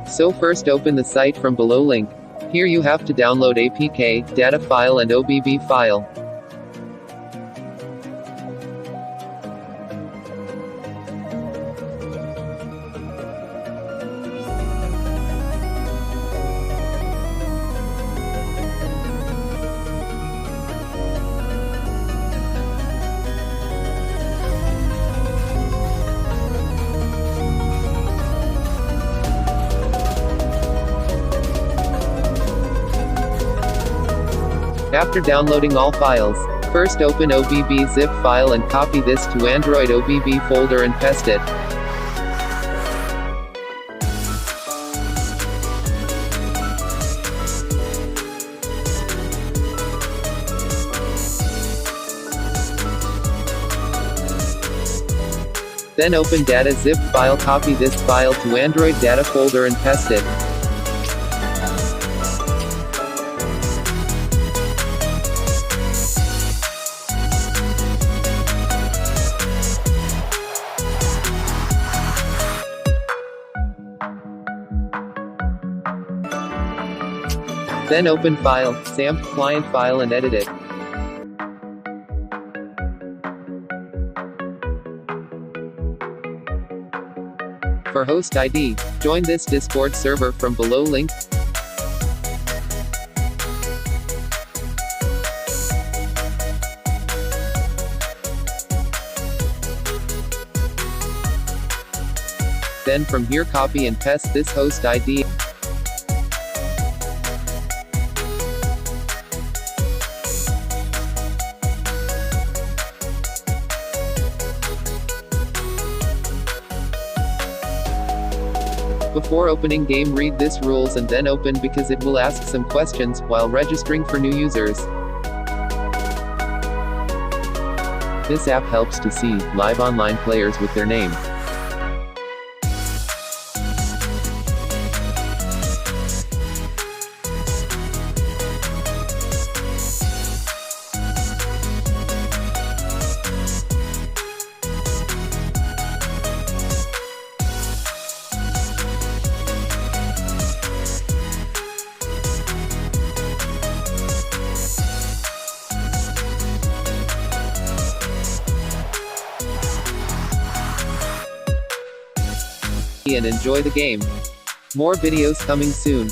So first open the site from below link. Here you have to download APK, data file and OBB file. After downloading all files, first open OBB zip file and copy this to Android OBB folder and paste it. Then open data zip file, copy this file to Android data folder and paste it. Then open File, Samp, Client File and edit it. For host ID, join this Discord server from below link. Then from here copy and paste this host ID. Before opening game, read this rules and then open because it will ask some questions while registering for new users. This app helps to see live online players with their name. And enjoy the game. More videos coming soon.